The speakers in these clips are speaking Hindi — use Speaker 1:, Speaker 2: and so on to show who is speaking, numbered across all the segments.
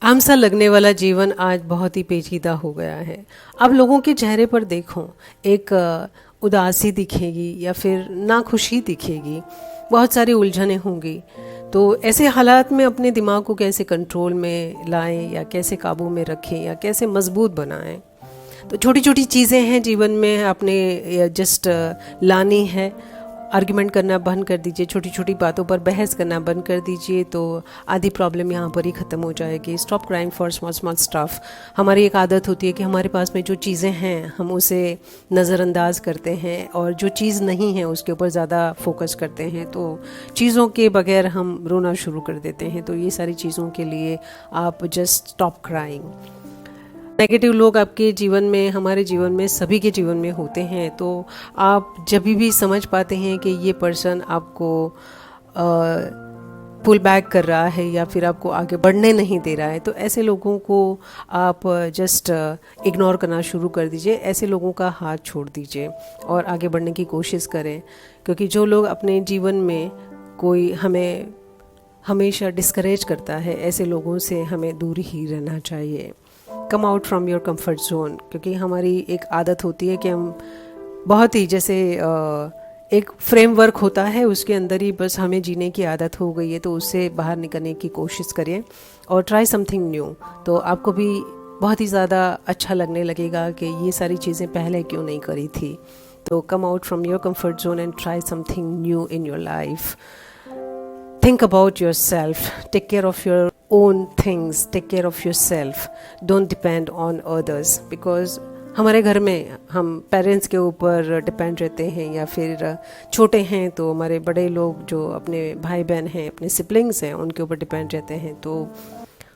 Speaker 1: आम सा लगने वाला जीवन आज बहुत ही पेचीदा हो गया है। अब लोगों के चेहरे पर देखो, एक उदासी दिखेगी या फिर नाखुशी दिखेगी, बहुत सारी उलझनें होंगी। तो ऐसे हालात में अपने दिमाग को कैसे कंट्रोल में लाएं या कैसे काबू में रखें या कैसे मजबूत बनाएं। तो छोटी छोटी चीज़ें हैं जीवन में आपने जस्ट लानी है। आर्ग्यूमेंट करना बंद कर दीजिए, छोटी छोटी बातों पर बहस करना बंद कर दीजिए, तो आधी प्रॉब्लम यहाँ पर ही ख़त्म हो जाएगी। Stop crying for small small stuff. हमारी एक आदत होती है कि हमारे पास में जो चीज़ें हैं हम उसे नज़रअंदाज करते हैं और जो चीज़ नहीं है उसके ऊपर ज़्यादा फोकस करते हैं, तो चीज़ों के बगैर हम रोना शुरू कर देते हैं। तो ये सारी चीज़ों के लिए आप जस्ट स्टॉप क्राइंग। नेगेटिव लोग आपके जीवन में, हमारे जीवन में, सभी के जीवन में होते हैं। तो आप जब भी समझ पाते हैं कि ये पर्सन आपको पुल बैक कर रहा है या फिर आपको आगे बढ़ने नहीं दे रहा है, तो ऐसे लोगों को आप जस्ट इग्नोर करना शुरू कर दीजिए। ऐसे लोगों का हाथ छोड़ दीजिए और आगे बढ़ने की कोशिश करें। क्योंकि जो लोग अपने जीवन में कोई हमें हमेशा डिस्करेज करता है, ऐसे लोगों से हमें दूर ही रहना चाहिए। Come out from your comfort zone. क्योंकि हमारी एक आदत होती है कि हम बहुत ही जैसे एक फ्रेमवर्क होता है, उसके अंदर ही बस हमें जीने की आदत हो गई है। तो उससे बाहर निकलने की कोशिश करिए और ट्राई समथिंग न्यू। तो आपको भी बहुत ही ज़्यादा अच्छा लगने लगेगा कि ये सारी चीज़ें पहले क्यों नहीं करी थी। तो come out from your comfort zone and try something new in your life. Think about yourself. Take care of your own things. Take care of yourself. Don't depend on others. Because हमारे घर में हम पेरेंट्स के ऊपर डिपेंड रहते हैं, या फिर छोटे हैं तो हमारे बड़े लोग जो अपने भाई बहन हैं, अपने सिबलिंग्स हैं, उनके ऊपर डिपेंड रहते हैं। तो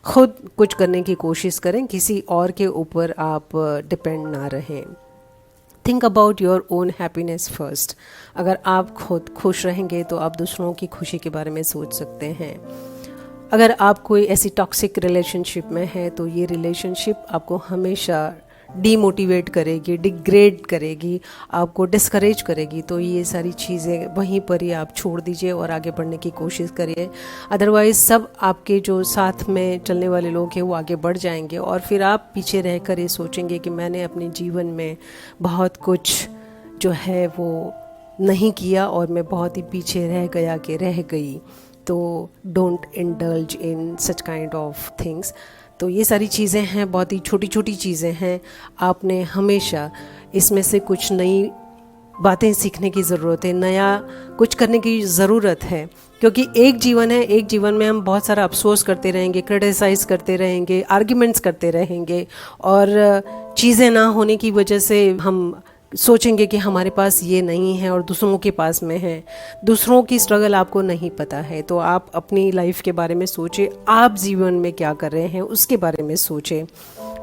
Speaker 1: खुद कुछ करने की कोशिश करें, किसी और के ऊपर आप डिपेंड ना रहें। Think about your own happiness first. अगर आप खुद खुश रहेंगे तो आप दूसरों की खुशी के बारे में सोच सकते हैं। अगर आप कोई ऐसी टॉक्सिक रिलेशनशिप में है तो ये रिलेशनशिप आपको हमेशा डीमोटिवेट करेगी, डिग्रेड करेगी, आपको डिस्करेज करेगी। तो ये सारी चीज़ें वहीं पर ही आप छोड़ दीजिए और आगे बढ़ने की कोशिश करिए। अदरवाइज़ सब आपके जो साथ में चलने वाले लोग हैं वो आगे बढ़ जाएंगे और फिर आप पीछे रहकर ये सोचेंगे कि मैंने अपने जीवन में बहुत कुछ जो है वो नहीं किया और मैं बहुत ही पीछे रह गया कि रह गई। तो don't indulge in such kind of things. तो ये सारी चीज़ें हैं, बहुत ही छोटी छोटी चीज़ें हैं। आपने हमेशा इसमें से कुछ नई बातें सीखने की ज़रूरत है, नया कुछ करने की ज़रूरत है। क्योंकि एक जीवन है, एक जीवन में हम बहुत सारा अफसोस करते रहेंगे, क्रिटिसाइज़ करते रहेंगे, आर्ग्यूमेंट्स करते रहेंगे और चीज़ें ना होने की वजह से हम सोचेंगे कि हमारे पास ये नहीं है और दूसरों के पास में है। दूसरों की स्ट्रगल आपको नहीं पता है। तो आप अपनी लाइफ के बारे में सोचें, आप जीवन में क्या कर रहे हैं उसके बारे में सोचें।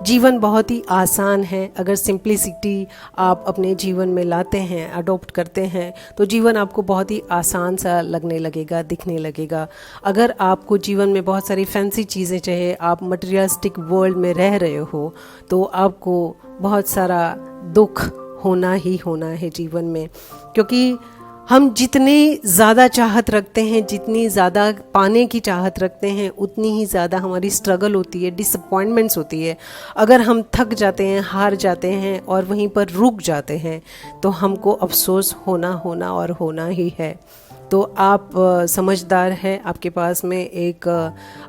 Speaker 1: जीवन बहुत ही आसान है। अगर सिंप्लिसिटी आप अपने जीवन में लाते हैं, अडॉप्ट करते हैं, तो जीवन आपको बहुत ही आसान सा लगने लगेगा, दिखने लगेगा। अगर आपको जीवन में बहुत सारी फैंसी चीज़ें चाहिए, आप मटेरियलिस्टिक वर्ल्ड में रह रहे हो, तो आपको बहुत सारा दुख होना ही होना है जीवन में। क्योंकि हम जितनी ज़्यादा चाहत रखते हैं, जितनी ज़्यादा पाने की चाहत रखते हैं, उतनी ही ज़्यादा हमारी स्ट्रगल होती है, डिसअपॉइंटमेंट्स होती है। अगर हम थक जाते हैं, हार जाते हैं और वहीं पर रुक जाते हैं, तो हमको अफसोस होना होना और होना ही है। तो आप समझदार हैं, आपके पास में एक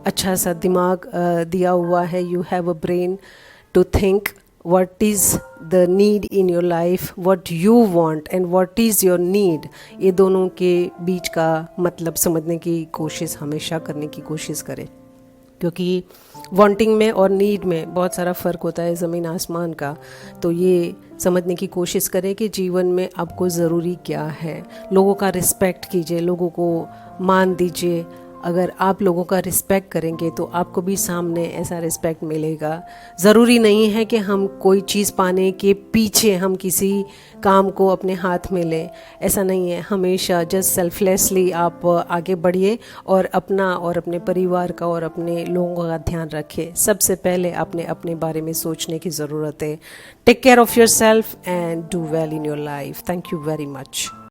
Speaker 1: अच्छा सा दिमाग दिया हुआ है। You have a brain to think what is the need in your life, what you want and what is your need। ये दोनों के बीच का मतलब समझने की कोशिश हमेशा करने की कोशिश करें। क्योंकि वांटिंग में और नीड में बहुत सारा फ़र्क होता है, ज़मीन आसमान का। तो ये समझने की कोशिश करें कि जीवन में आपको ज़रूरी क्या है। लोगों का रिस्पेक्ट कीजिए, लोगों को मान दीजिए। अगर आप लोगों का रिस्पेक्ट करेंगे तो आपको भी सामने ऐसा रिस्पेक्ट मिलेगा। ज़रूरी नहीं है कि हम कोई चीज़ पाने के पीछे हम किसी काम को अपने हाथ में लें, ऐसा नहीं है। हमेशा जस्ट सेल्फलेसली आप आगे बढ़िए और अपना और अपने परिवार का और अपने लोगों का ध्यान रखें। सबसे पहले आपने अपने बारे में सोचने की ज़रूरत है। Take care of yourself and do well in your life. Thank you very much.